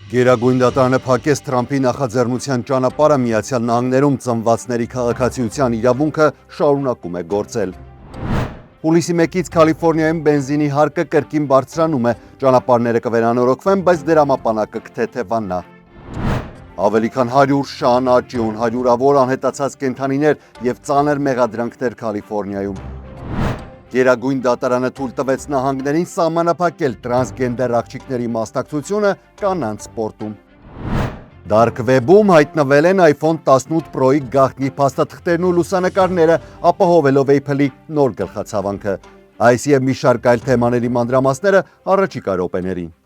Գերագույն դատարանը փակեց Թրամփի նախաձեռնության ճանապարհը Միացյալ Նահանգներում ծնվածների քաղաքացիության իրավունքը շարունակում է գործել։ Հուլիսի 1-ից Կալիֆոռնիայում բենզինի հարկը կրկին բարձրանում է, ճանապարհները կվերանորոգվեն, բայց դրամապանակը կթեթևանա։ Ավելի քան 100 շան, աճյուն, հարյուրավոր անհետացած կենդանիներ եւ ծանր մեղադրանքներ Կալիֆոռնիայում։ Գերագույն դատարանը թույլ տվեց նահանգներին սահմանափակել տրանսգենդեր աղջիկների մասնակցությունը կանանց սպորտում։ Dark Web-ում հայտնվել են iPhone 18 Pro-ի գաղտնի փաստաթղթերն ու լուսանկարները, ապահովելով Apple-ի նոր գլխացավանքը։ Այս եւ մի շարք այլ թեմաների մանրամասները առաջիկա րոպեներին։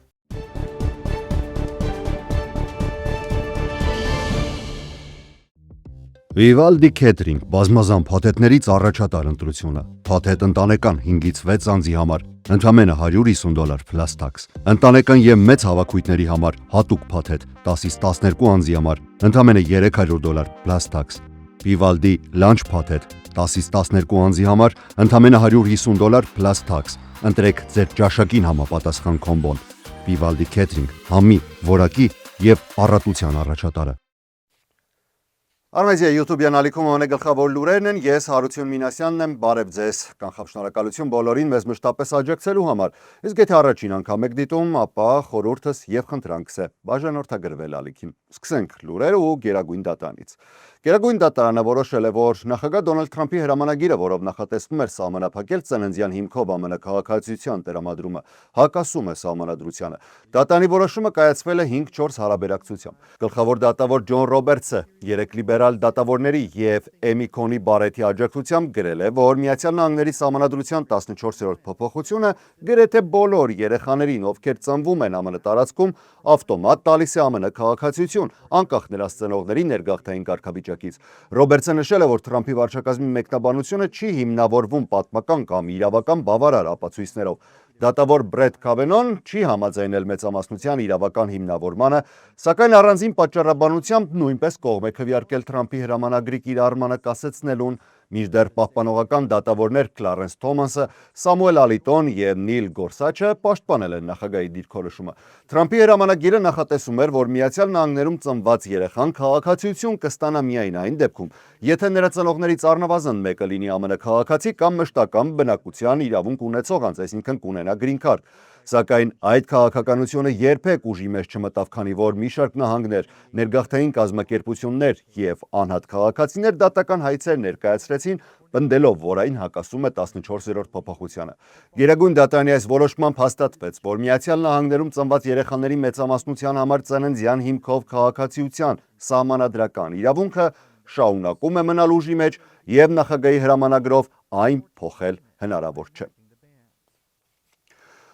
Vivaldi Catering բազմազան փաթեթներից առաջատար ընտրությունը։ Փաթեթ ընտանեկան 5-ից 6 անձի համար ընդամենը $150 plus tax։ Ընտանեկան եւ մեծ հավաքույթների համար հատուկ փաթեթ 10-ից 12 անձի համար ընդամենը $300 plus tax։ Vivaldi Lunch փաթեթ 10-ից 12 անձի համար ընդամենը $150 plus tax։ Ընտրեք ձեր ճաշակին համապատասխան կոմբոն։ Vivaldi Catering համի, որակի եւ առատության առաջատարը։ Արմեզիա YouTube-յան ալիքում ամենը գլխավոր լուրերն են, ես Հարություն Մինասյանն եմ, բարև ձեզ, կանխապ շնորհակալություն բոլորին մեզ մշտապես աջակցելու համար, իսկ եթե առաջին անգամ եք դիտում, ապա խորհուրդս եւ խնդրանքս է բաժանորդագրվել ալիքին։ Սկսենք լուրերը ու Գերագույն դատարանից։ Գերագույն դատարանը որոշել է, որ նախագահ Դոնալդ Թրամփի հրամանագիրը, որով նախատեսվում էր սահմանափակել ծննդյան հիմքով ԱՄՆ քաղաքացիության տրամադրումը, հակասում է սահմանադրությանը։ Դատարանի որոշումը կայացվել է 5-4 հարաբերակցությամբ։ Գլխավոր դատավոր Ջոն Ռոբերտսը 3 լիբերալ դատավորների եւ Էմի Քոնի Բարեթի աջակցությամբ գրել է, որ Միացյալ Նահանգների սահմանադրության 14-րդ փոփոխությունը գրեթե բոլոր երեխաներին, ովքեր ծնվում են ԱՄՆ տարածքում, ավտոմատ տալիս է ԱՄՆ քաղաքացիություն, անկախ նրանց ծնողների ներգաղթային կարգավիճակից։ Ռոբերտսը նշել է, որ Թրամփի վարչակազմի մեկնաբանությունը չի հիմնավորվում պատմական կամ իրավական բավարար ապացույցներով։ Դատավոր Բրեթ Քավենոն չի համաձայնել մեծամասնության իրավական հիմնավորմանը, սակայն առանձին պատճառաբանությամբ նույնպես կողմ է քվեարկել Թրամփի հրամանագրի կիրառմանը կասեցնելուն, մինչդեռ պահպանողական դատավորներ Քլարենս Թոմասը, Սամուել Ալիտոն եւ Նիլ Գորսաչը պաշտպանել են նախագահի դիրքորոշումը։ Թրամփի հրամանագիրը նախատեսում էր, որ Միացյալ Նահանգներում ծնված երեխան քաղաքացիություն կստանա միայն այն դեպքում, եթե նրա ծնողներից առնվազն մեկը լինի ԱՄՆ քաղաքացի կամ մշտական բնակության իրավունք ունեցող անձ, այսինքն կունենա գրին քարտ։ Սակայն այդ քաղաքականությունը երբեք ուժի մեջ չմտավ, քանի որ մի շարք նահանգներ, ներգաղթային կազմակերպություններ եւ անհատ քաղաքացիներ դատական հայցեր ներկայացրեցին, պնդելով, որ այն հակասում է 14-րդ փոփոխությանը։ Գերագույն դատարանի այս որոշմամբ հաստատվեց, որ Միացյալ Նահանգներում ծնված երեխաների մեծամասնության համար ծննդյան հիմքով քաղաքացիության սահմանադրական իրավունքը շարունակում է մնալ ուժի մեջ եւ նախագահի հրամանագրով այն փոխել հնարավոր չէ։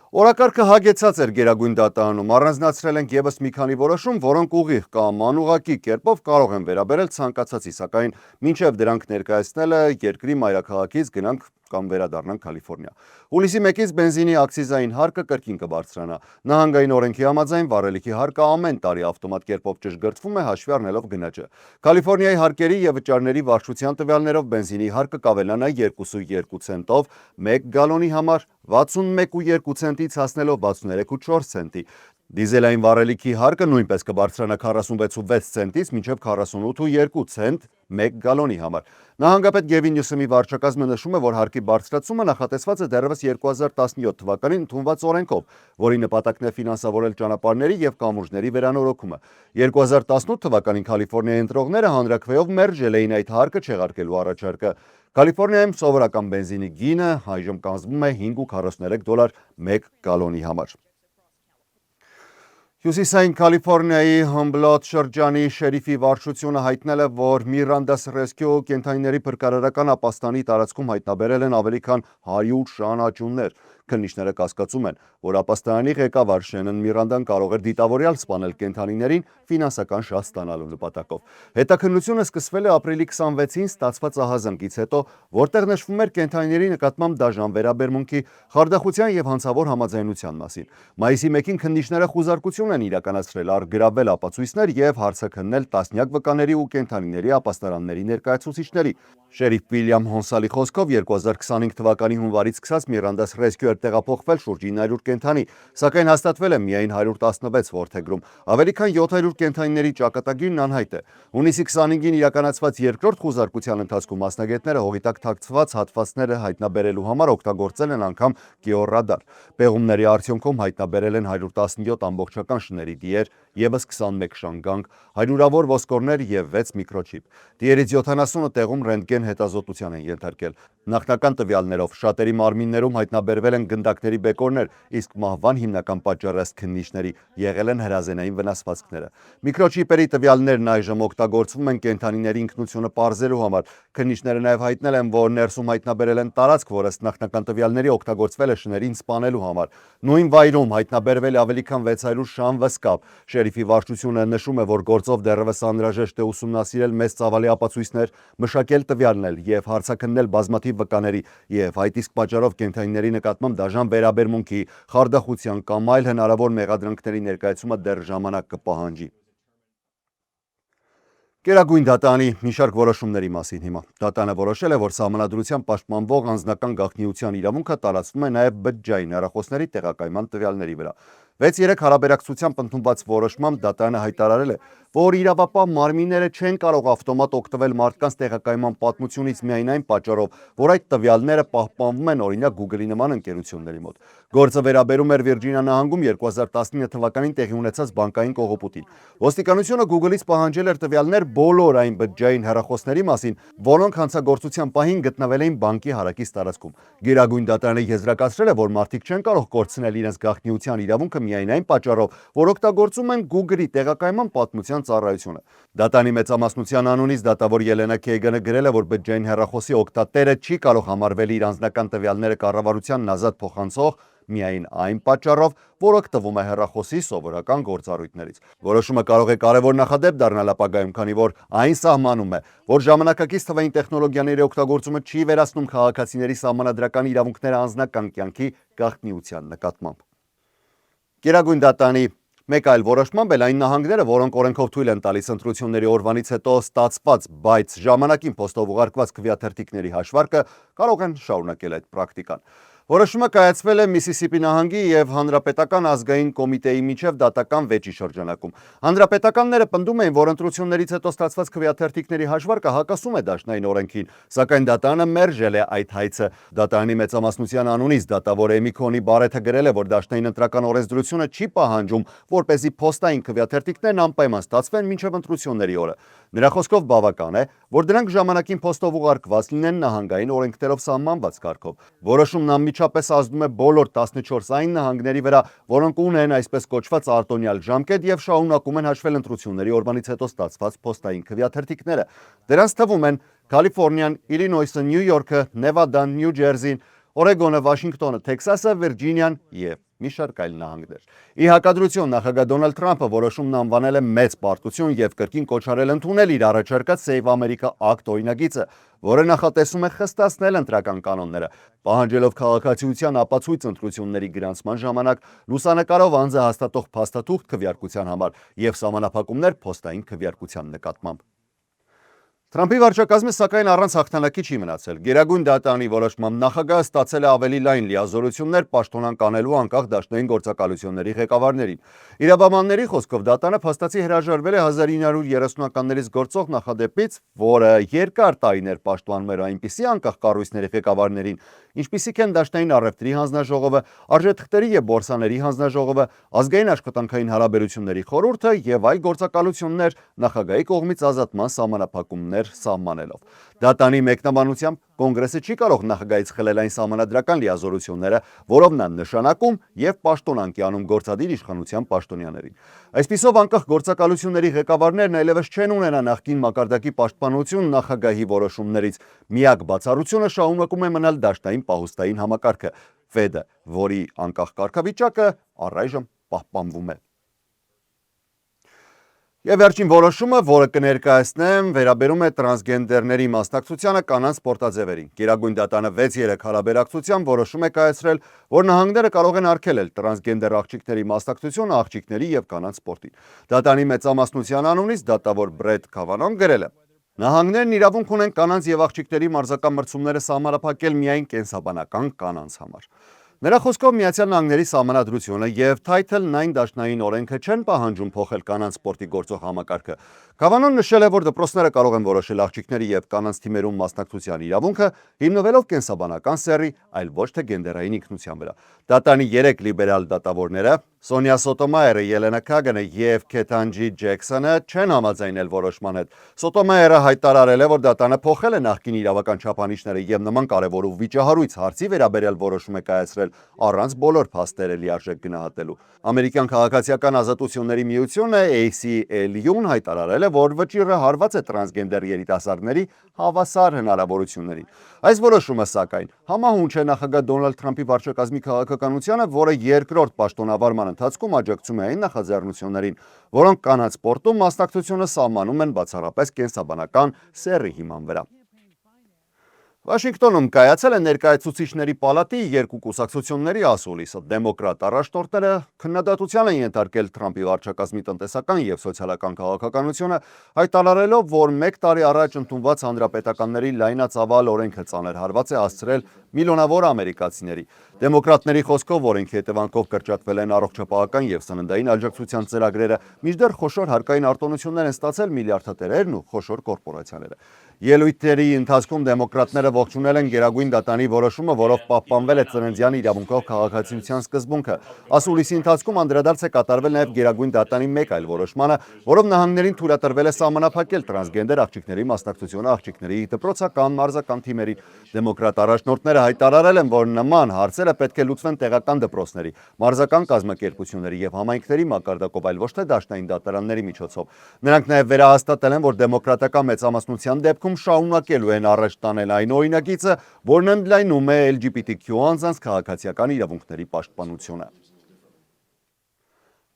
Օրակարգը հագեցած էր Գերագույն դատարանում, առանձնացրել ենք եւս մի քանի որոշում, որոնք ուղիղ կամ անուղղակի կերպով կարող են վերաբերել ցանկացածի, սակայն մինչև դրանք ներկայացնելը երկրի մայրաքաղաքից գնանք կամ վերադառնանք Կալիֆոռնիա։ Հուլիսի 1-ից բենզինի ակցիզային հարկը կրկին կբարձրանա։ Նահանգային օրենքի համաձայն վառելիքի հարկը ամեն տարի ավտոմատ կերպով ճշգրտվում է հաշվի առնելով գնաճը։ Կալիֆոռնիայի հարկերի եւ վճարների վարչության տվյալներով բենզինի հարկը կավելանա 2.2 ցենտով 1 գալոնի համար, 61.2 ցենտից հասնելով 63.4 ցենտի։ Դիզելային վառելիքի հարկը նույնպես կբարձրանա 46.6 ցենտից մինչև 48.2 ցենտ 1 գալոնի համար։ Նահանգապետ Գևին Նյուսոմի վարչակազմը նշում է, որ հարկի բարձրացումը նախատեսված է դեռևս 2017 թվականին ընդունված օրենքով, որի նպատակն է ֆինանսավորել ճանապարհների եւ կամուրջների վերանորոգումը։ 2018 թվականին Կալիֆոռնիայի ընտրողները հանրաքվեով մերժել էին այդ հարկը չեղարկելու առաջարկը։ Կալիֆոռնիայում սովորական բենզինի գինը այժմ կազմում է $5.43 1 գալոնի համար։ Հյուսիսային Կալիֆոռնիայի Հումբլոտ շրջանի շերիֆի վարչությունը հայտնել է, որ Miranda's Rescue կենդանիների փրկարարական ապաստանի տարածքում հայտնաբերել են ավելի քան 100 շան աճյուններ։ Քննիչները կասկածում են, որ ապաստանի ղեկավար Շենոն Միրանդան կարող էր դիտավորյալ սպանել կենդանիներին ֆինանսական շահ ստանալու նպատակով։ Հետաքննությունը սկսվել է ապրիլի 26-ին ստացված ահազանգից հետո, որտեղ նշվում էր կենդանիների նկատմամբ դաժան վերաբերմունքի, խարդախության եւ հանցավոր համաձայնության մասին։ Մայիսի 1-ին քննիչները խուզարկություն են իրականացրել, առգրավել ապացույցներ եւ հարցաքննել տասնյակ վկաների ու կենդանիների ապաստարանների ներկայացուցիչների։ Շերիֆ Վիլյամ Հոնսալի խոսքով 2025 թվականի հունվարից սկսած Miranda's Rescue էր տեղափոխվել շուրջ 900 կենդանի, սակայն հաստատվել է միայն 116 որդեգրում։ Ավելի քան 700 կենդանիների ճակատագիրն անհայտ է։ Հունիսի 25-ին իրականացված երկրորդ խուզարկության ընթացքում մասնագետները հողի տակ թաքցված հատվածները հայտնաբերելու համար օգտագործել են անգամ գեոռադար։ Պեղումների արդյունքում հայտնաբերել են 117 ամբողջական շների դիեր, ևս 21 շանգանք, հարյուրավոր ոսկորներ և 6 միկրոչիպ։ Դիերից 70-ը տեղում ռենտգեն հետազոտության են ենթարկել։ Նախնական տվյալներով շատերի մարմիններում հայտնաբերվել են գնդակների բեկորներ, իսկ մահվան հիմնական պատճառը ըստ քննիչների եղել են հրազենային վնասվածքները։ Միկրոչիպերի տվյալներն այժմ օգտագործվում են կենդանիների ինքնությունը պարզելու համար։ Քննիչները նաև հայտնել են, որ ներսում հայտնաբերել են տարածք, որը ըստ նախնական տվյալների օգտագործվել է շներին սպանելու համար։ Նույն վայրում հայտնաբերվել է ավելի քան 600 շան վսկապ։ Շերիֆի վարչությունը նշում է, որ գործով դեռևս անհրաժեշտ է ուսումնասիրել մեծ ծավալի ապացույցներ, մշակել տվյալներ և հարցաքննել բազմաթիվ վկաների և այդ իսկ պատճառով կենդանիների նկատմամբ դաժան վերաբերմունքի, խարդախության կամ այլ հնարավոր մեղադրանքների ներկայացումը դեռ ժամանակ կպահանջի։ Գերագույն դատարանի մի շարք որոշումների մասին հիմա։ Դատարանը որոշել է, որ սահմանադրությամբ պաշտպանվող անձնական գաղտնիության իրավունքը տարածվում է նաև բջջային հեռախոսների տեղակայման տվյալների վրա։ 6-3 հարաբերակցությամբ ընդունված որոշմամբ դատարանը հայտարարել է, որ իրավապահ մարմինները չեն կարող ավտոմատ օգտվել մարդկանց տեղակայման պատմությունից միայն այն պատճառով, որ այդ տվյալները պահպանվում են օրինակ Google-ի նման ընկերությունների մոտ։ Գործը վերաբերում էր Վիրջինիա նահանգում 2019 թվականին տեղի ունեցած բանկային կողոպուտին։ Ոստիկանությունը Google-ից պահանջել էր տվյալներ բոլոր այն բջջային հեռախոսների մասին, որոնք հանցագործության պահին գտնվել էին բանկի հարակից տարածքում։ Գերագույն դատարանը եզրակացրել է, որ մարդիկ չեն կարող կորցնել իրենց գաղտնիության իրավունքը միայն այն պատճառով, որ օգտագործում են Google-ի տեղակայման պատմության ծառայությունը։ Դատարանի մեծամասնության անունից դատավոր Ելենա Քեյգանը գրել է, որ բջջային հեռախոսի օգտատերը չի կարող համարվել իր անձնական տվյալները կառավարությանն ազատ փոխանցող միայն այն պատճառով, որ օգտվում է հեռախոսի սովորական գործառույթներից։ Որոշումը կարող է կարևոր նախադեպ դառնալ ապագայում, քանի որ այն սահմանում է, որ ժամանակակից թվային տեխնոլոգիաների օգտագործումը չի վերացնում քաղաքացիների սահմանադրական իրավունքները անձնական կյանքի գաղտնիության նկատմամբ։ Գերագույն դատարանի մեկ այլ որոշմամբ էլ այն նահանգները, որոնք օրենքով թույլ են տալիս ընտրությունների օրվանից հետո ստացված, բայց ժամանակին փոստով ուղարկված քվեաթերթիկների հաշվարկը, կարող են շարունակել այդ պրակտիկան։ Որոշումը կայացվել է Միսիսիպի նահանգի և Հանրապետական ազգային կոմիտեի միջև դատական վեճի շրջանակում։ Հանրապետականները պնդում էին, որ ընտրություններից հետո ստացված քվեաթերթիկների հաշվարկը հակասում է դաշնային օրենքին, սակայն դատարանը մերժել է այդ հայցը։ Դատարանի մեծամասնության անունից դատավոր Էմի Քոնի Բարեթը գրել է, որ դաշնային ընտրական օրենսդրությունը չի պահանջում, որպեսզի փոստային քվեաթերթիկներն անպայման ստացվեն մինչև ընտրությունների օրը։ Նրա խոսքով բավական է, որ դրանք ժամանակին փոստով ուղարկված լինեն նահանգային օրենքներով սահմանված կարգով։ Որոշումն անմիջապես ազդում է բոլոր 14 այն նահանգների վրա, որոնք ունեն այսպես կոչված արտոնյալ ժամկետ և շարունակում են հաշվել ընտրությունների օրվանից հետո ստացված փոստային քվեաթերթիկները։ Դրանց թվում են Կալիֆոռնիան, Իլինոյսը, Նյու Յորքը, Նևադան, Նյու Ջերզին, Օրեգոնը, Վաշինգտոնը, Թեքսասը, Վիրջինիան և մի շարք այլ նահանգներ։ Ի հակադրություն նախագահ Դոնալդ Թրամփը որոշումն անվանել է մեծ պարտություն և կրկին կոչարել ընդունել իր առաջարկած Save America Act օրինագիծը, որը նախատեսում է խստացնել ընտրական կանոնները, պահանջելով քաղաքացիության ապացույց ընտրությունների գրանցման ժամանակ լուսանկարով անձը հաստատող փաստաթուղթ քվեարկության համար և սահմանափակումներ փոստային քվեարկության նկատմամբ։ Թրամփի վարչակազմը սակայն առանց հաղթանակի չի մնացել։ Գերագույն դատարանի որոշմամբ նախագահը ստացել է ավելի լայն լիազորություններ պաշտոնանկ անելու անկախ դաշնային գործակալությունների ղեկավարներին։ Իրավաբանների խոսքով դատարանը փաստացի հրաժարվել է 1930-ականներից գործող նախադեպից, որը երկար տարիներ պաշտպանում էր այնպիսի անկախ կառույցների ղեկավարներին, ինչպիսիք են Դաշնային առևտրի հանձնաժողովը, Արժեթղթերի և բորսաների հանձնաժողովը, Ազգային աշխատանքային հարաբերությունների խորհուրդը և այլ գործակալություններ, նախագահի կողմից ազատման սահմանափակումներ սահմանելով։ Դատարանի մեկնաբանությամբ Կոնգրեսը չի կարող նախագահից խլել այն սահմանադրական լիազորությունները, որով նա նշանակում և պաշտոնանկ է անում գործադիր իշխանության պաշտոնյաներին։ Այսպիսով անկախ գործակալությունների ղեկավարներն այլևս չեն ունենա նախկին մակարդակի պաշտպանություն նախագահի որոշումներից։ Միակ բացառությունը շարունակում է մնալ դաշնային պահուստային համակարգը, Ֆեդը, որի անկախ կարգավիճակը առայժմ պահպանվում է։ Եվ վերջին որոշումը, որը կներկայացնեմ, վերաբերում է տրանսգենդերների մասնակցությանը կանանց սպորտաձևերին։ Գերագույն դատարանը 6-3 հարաբերակցությամբ որոշում է կայացրել, որ նահանգները կարող են արգելել տրանսգենդեր աղջիկների մասնակցությունը աղջիկների և կանանց սպորտին։ Դատարանի մեծամասնության անունից դատավոր Բրեթ Քավանոն գրել է. Նահանգներն իրավունք ունեն կանանց և աղջիկների մարզական մրցումները սահմանափակել միայն կենսաբանական կանանց համար։ Նրա խոսքով Միացյալ Նահանգների սահմանադրությունը եւ Title 9 դաշնային օրենքը չեն պահանջում փոխել կանանց սպորտի գործող համակարգը։ Կավանոն նշել է, որ դպրոցները կարող են որոշել աղջիկների եւ կանանց թիմերում մասնակցության իրավունքը հիմնվելով կենսաբանական սեռի, այլ ոչ թե գենդերային ինքնության վրա։ Դատանի 3 լիբերալ դատավորները Սոնյա Սոտոմայերը, Ելենա Քագանը եւ Քեթանջի Ջեքսոնը չեն համաձայնել որոշման հետ։ Սոտոմայերը հայտարարել է, որ դատանը փոխել է նախկին իրավական չափանիշները եւ նման կարևոր ու վիճահարույց հարցի վերաբերյալ որոշում է կայացրել առանց բոլոր փաստերը լիարժեք գնահատելու։ Ամերիկյան քաղաքացիական ազատությունների միությունը ACLU-ն հայտարարել է, որ վճիռը հարված է տրանսգենդեր երիտասարդների հավասար հնարավորություններին։ Այս որոշումը, սակայն, համահունչ է նախագահ Դոնալդ Թրամփի վարչակազմի քաղաքականությանը, որը երկրորդ պաշտոնավարման ընթացքում աջակցում է այն նախաձեռնություններին, որոնք կանանց սպորտում մասնակցությունը սահմանում են բացառապես կենսաբանական սեռի հիման վրա։ Վաշինգտոնում կայացել է ներկայացուցիչների պալատի երկու կուսակցությունների ասուլիսը։ Դեմոկրատ առաջնորդները քննադատության են ենթարկել Թրամփի վարչակազմի տնտեսական եւ սոցիալական քաղաքականությունը, հայտարարելով, որ 1 տարի առաջ ընդունված հանրապետականների լայնածավալ օրենքը ծանր հարված է հասցրել միլիոնավոր ամերիկացիների։ Դեմոկրատների խոսքով օրենքի հետևանքով կրճատվել են առողջապահական եւ սննդային աջակցության ծրագրերը, մինչդեռ խոշոր հարկային արտոնություններ են ստացել միլիարդատերերն ու խոշոր կորպորացիաները։ Ելույթների ընթացքում դեմոկրատները ողջունել են Գերագույն դատանի որոշումը, որով պահպանվել է ծննդյան իրավունքով քաղաքացիության սկզբունքը։ Ասուլիսի ընթացքում անդրադարձ է կատարվել նաև Գերագույն դատանի մեկ այլ որոշմանը, որով նահանգներին թույլատրվել է սահմանափակել տրանսգենդեր աղջիկների մասնակցությունը աղջիկների դպրոցական, մարզական թիմերին։ Դեմոկրատ առաջնորդները հայտարարել են, որ նման հարցերը պետք է լուծվեն տեղական դպրոցների, մարզական կազմակերպությունների եւ համայնքների մակարդակով, այլ ոչ թե դաշնային դատարանների միջոցով։ Նրանք նաև վերահաստատել են, որ դեմոկրատական մեծամասնության դեպքում շարունակելու են առաջ տանել այն օրինագիծը, որն ընդլայնում է LGBTQ անձանց քաղաքացիական իրավունքների պաշտպանությունը։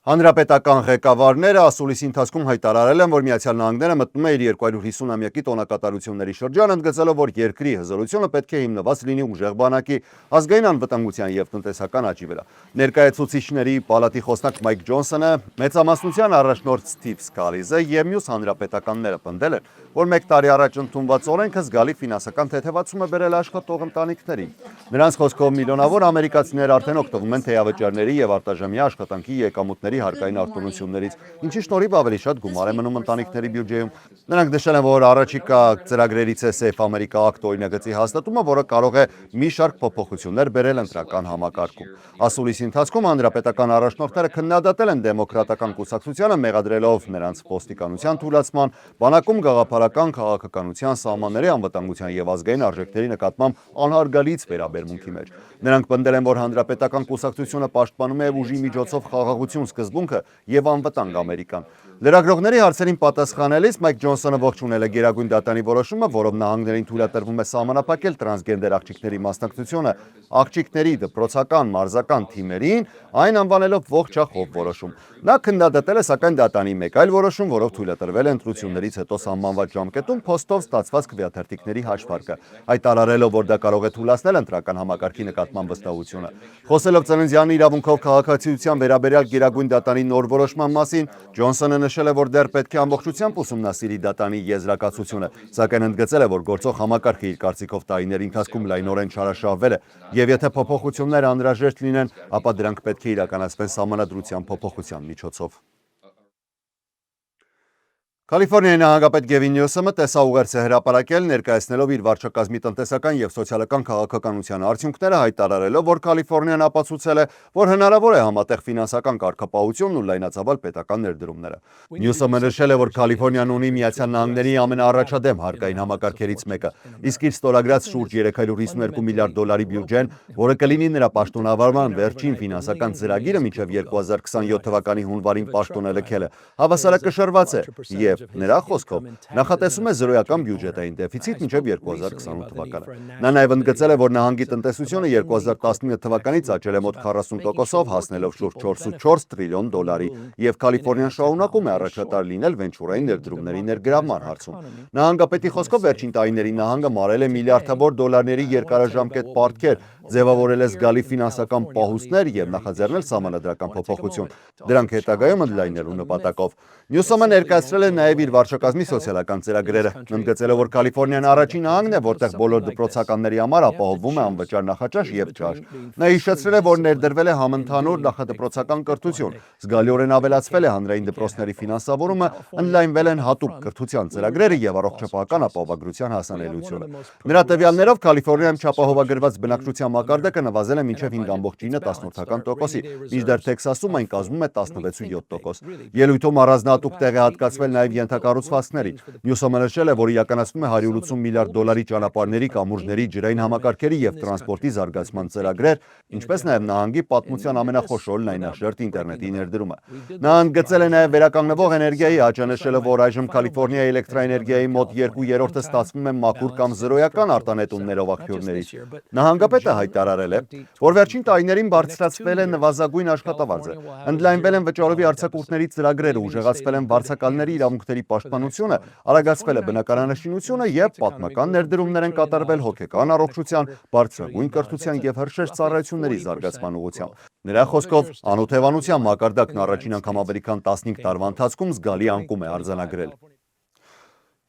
Հանրապետական ղեկավարները ասուլիսի ընթացքում հայտարարել են, որ Միացյալ Նահանգները մտնում է իր 250-ամյակի տոնակատարությունների շրջան, ընդգծելով, որ երկրի հզորությունը պետք է հիմնված լինի ուժեղ բանակի, ազգային անվտանգության եւ տնտեսական աճի վրա։ Ներկայացուցիչների պալատի խոսնակ Մայք Ջոնսոնը, մեծամասնության առաջնորդ Սթիվ Սկալիզը եւ մյուս հանրապետականները պնդել են, որ 1 տարի առաջ ընդունված օրենքը զգալի ֆինանսական թեթևացում է բերել աշխատող ընտանիքներին։ Նրանց խոսքով միլիոնավոր ամերիկացիներ արդեն օգտվում են թեյավճարների եւ արտաժամյա աշխատանքի եկամուտների հարկային արտոնություններից, ինչի շնորհիվ ավելի շատ գումար է մնում ընտանիքների բյուջեում։ Նրանք նշել են, որ առաջիկա ծրագրերից է Safe America Act օրինագծի հաստատումը, որը կարող է մի շարք փոփոխություններ բերել ընտրական համակարգում։ Ասուլիսի ընթացքում հանրապետական առաջնորդները քննադատել են դեմոկրատական կուսակցությանը, մեղադրելով նրանց ոստիկանության թույլատրման, բանակում գաղափարական քաղաքականության սահմանների անվտանգության եւ ազգային արժեքների նկատմամբ անհարգալից վերաբերմունքի մեջ։ Նրանք պնդել են, որ հանրապետական կուսակցությունը պաշտպանում է ուժի միջոցով խաղաղություն սկզբունքը եւ անվտանգ Ամերիկան։ Լրագրողների հարցերին պատասխանելիս Մայք Ջոնսոնը ողջունել է Գերագույն դատանի որոշումը, որով նահանգներին թույլատրվում է սահմանափակել տրանսգենդեր աղջիկների մասնակցությունը աղջիկների դպրոցական, մարզական թիմերին, այն անվանելով ողջախոհ որոշում։ Նա քննադատել է սակայն դատանի մեկ այլ որոշում, որով թույլատրվել է ընտրություններից հետո սահմանված ժամկետում փոստով ստացված քվեաթերթիկների հաշվարկը, հայտարարելով, որ դա կարող է թույլատնել ընտրական համակարգի նկատմամբ վստահությունը։ Խոսելով ծննդյան իրավունքով քաղաքացիության վերաբերյալ Գերագույն դատանի նոր որոշման մասին, Ջոնսոնը նշել է, որ դեռ պետք է ամբողջությամբ ուսումնասիրի դատանի եզրակացությունը, սակայն ընդգծել է, որ գործող համակարգը իր կարծիքով տարիների ընթացքում լայնորեն չարաշահվել է, եւ եթե փոփոխություններ անհրաժեշտ լինեն, ապա դրանք պետք է իրականացվեն սահմանադրության փոփոխության միջոցով։ Կալիֆորնիայի նահանգապետ Գևին Նյուսոմը տեսաուղերձ է հրապարակել, ներկայացնելով իր վարչակազմի տնտեսական եւ սոցիալական քաղաքականության արդյունքները, հայտարարելով, որ Կալիֆորնիան ապացուցել է, որ հնարավոր է համատեղ ֆինանսական կարգապահությունն ու լայնածավալ պետական ներդրումները։ Նյուսոմը նշել է, որ Կալիֆորնիան ունի Միացյալ Նահանգների ամենաառաջադեմ հարկային համակարգերից մեկը, իսկ իր ստորագրած շուրջ 352 միլիարդ դոլարի բյուջեն, որը կլինի նրա պաշտոնավարման վերջին ֆինանսական ծրագիրը մինչև 2027 թվականի հունվարին պաշտոնը լքելը, հավասարակշռված է եւ նրա խոսքով նախատեսում է զրոյական բյուջետային դեֆիցիտ մինչև 2028 թվականը։ Նա նաև ընդգծել է, որ նահանգի տնտեսությունը 2019 թվականից աճել է մոտ 40%-ով, հասնելով շուրջ 4.4 տրիլիոն դոլարի, եւ Կալիֆորնիան շարունակում է առաջատար լինել վենչուրային ներդրումների ներգրավման հարցում։ Նահանգապետի խոսքով վերջին տարիներին նահանգը մարել է միլիարդավոր դոլարների երկարաժամկետ պարտքեր, ձևավորել է զգալի ֆինանսական պահուստներ եւ նախաձեռնել սահմանադրական փոփոխություն, դրանք հետագայում ընդլայնելու նպատակով։ Նյուսոմը ներկայացրել է նաեւ իր վարչակազմի սոցիալական ծրագրերը, ընդգծելով, որ Կալիֆոռնիան առաջին նահանգն է, որտեղ բոլոր դպրոցականների համար ապահովվում է անվճար նախաճաշ եւ ճաշ։ Նա հիշեցրել է, որ ներդրվել է համընդհանուր նախադպրոցական կրթություն, զգալիորեն ավելացվել է հանրային դպրոցների ֆինանսավորումը, ընդլայնվել են հատուկ կրթության ծրագրերը եւ առողջապահական ապահովագրության հասանելիությունը։ Նրա տվյալներով Կալիֆոռնիայում չապահովագրված բնակչության մակարդակը նվազել է մինչև 5.9%-ի, մինչդեռ Տեքսասում այն կազմում է 16.7%։ Ելույթում առանձնահատուկ տեղ է հատկացվել նաև ենթակառուցվածքներին։ Նյուսոմը նշել է, որ իրականացվում է $180 միլիարդ ճանապարհների, կամուրջների, ջրային համակարգերի եւ տրանսպորտի զարգացման ծրագրեր, ինչպես նաև նահանգի պատմության ամենախոշոր լայնաշերտ ինտերնետի ներդրումը։ Նա ընդգծել է նաև վերականգնվող էներգիայի աճը, նշելով, որ այժմ Կալիֆոռնիայի էլեկտրաէներգիայի մոտ 2/3-ը ստացվում է մաքուր կամ զրոյական արտանետումներով աղբյուրներից։ Նահանգապետը հայտարարել է, որ վերջին տարիներին բարձրացվել է նվազագույն աշխատավարձը, ընդլայնվել են վճարովի արձակուրդների ծրագրերը, ուժեղացվել են վարձակալների իրավունքների պաշտպանությունը, արագացվել է բնակարանաշինությունը եւ պատմական ներդրումներ են կատարվել հոգեկան առողջության, բարձրագույն կրթության եւ հրշեջ ծառայությունների զարգացման ուղղությամբ։ Նրա խոսքով, անօթևանության մակարդակն առաջին անգամ ավելի քան 15 տարվա ընթացքում զգալի անկում է արձանագրել։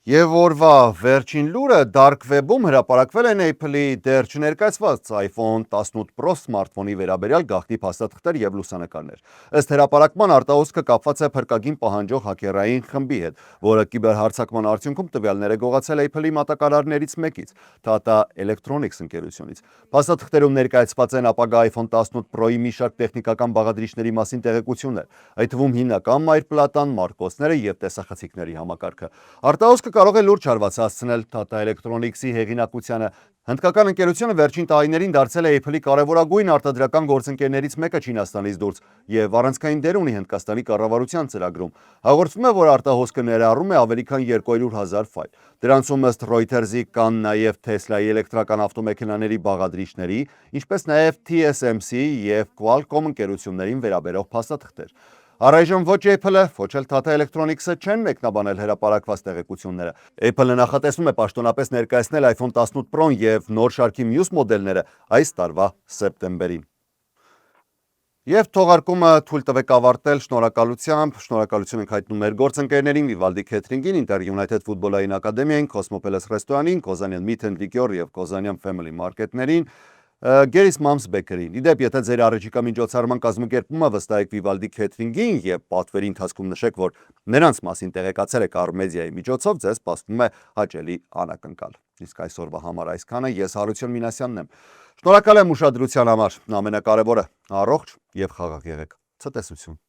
Եվ օրվա վերջին լուրը Dark Web-ում հրապարակվել են Apple-ի դեռ չներկայացված iPhone 18 Pro սմարթֆոնի վերաբերյալ գաղտնի փաստաթղթեր եւ լուսանկարներ։ Ըստ հրապարակման արտահոսքը կապված է փրկագին պահանջող հակերային խմբի հետ, որը կիբերհարձակման արդյունքում տվյալներ է գողացել Apple-ի մատակարարներից մեկից, Tata Electronics ընկերությունից։ Փաստաթղթերում ներկայացված են ապագա iPhone 18 Pro-ի մի շարք տեխնիկական բաղադրիչների մասին տեղեկություններ, այդ թվում հիմնական մայրպլատան, մարկոսները եւ տեսախցիկների համակարգը։ Արտահոսքը կարող է լուրջ հարված հասցնել Tata Electronics-ի հեղինակությանը։ Հնդկական ընկերությունը վերջին տարիներին դարձել է Apple-ի կարևորագույն արտադրական գործընկերներից մեկը Չինաստանից դուրս եւ առանցքային դեր ունի Հնդկաստանի կառավարության ծրագրում։ Հաղորդվում է, որ արտահոսքը ներառում է ավելի քան 200,000 ֆայլ։ Դրանցում ըստ Reuters-ի կան նաեւ Tesla-ի էլեկտրական ավտոմեքենաների բաղադրիչների, ինչպես նաեւ TSMC եւ Qualcomm ընկերություններին վերաբերող փաստաթղթեր։ Առայժմ ոչ Apple-ը, ոչ էլ Tata Electronics-ը չեն մեկնաբանել հրապարակված տեղեկությունները։ Apple-ը նախատեսում է պաշտոնապես ներկայացնել iPhone 18 Pro-ն եւ նոր շարքի մյուս մոդելները այս տարվա սեպտեմբերին։ Եվ թողարկումը թույլ տվեք ավարտել շնորհակալություն ենք հայտնում մեր գործընկերներին Vivaldi Catering-ին, Inter United Ֆուտբոլային ակադեմիային, Cosmopolis ռեստորանին, Kozanian Meat and Liquor եւ Kozanian Family Market-ներին, Gerry's Mom's Bakery-ին։ Իդեպ, եթե ձեր առօրյա միջոցառման կազմակերպումը վստահեք Vivaldi Catering-ին եւ պատվերի ընթացքում նշեք, որ նրանց մասին տեղեկացել եք Armedia-ի միջոցով, ձեզ սպասվում է հաճելի անակնկալ։ Իսկ այսօրվա համար այսքանը, ես Հարություն Մինասյանն եմ։ Շնորհակալ եմ ուշադրության համար։ Ամենակարևորը՝ առողջ եւ խաղաղ եղեք։ Ցտեսություն։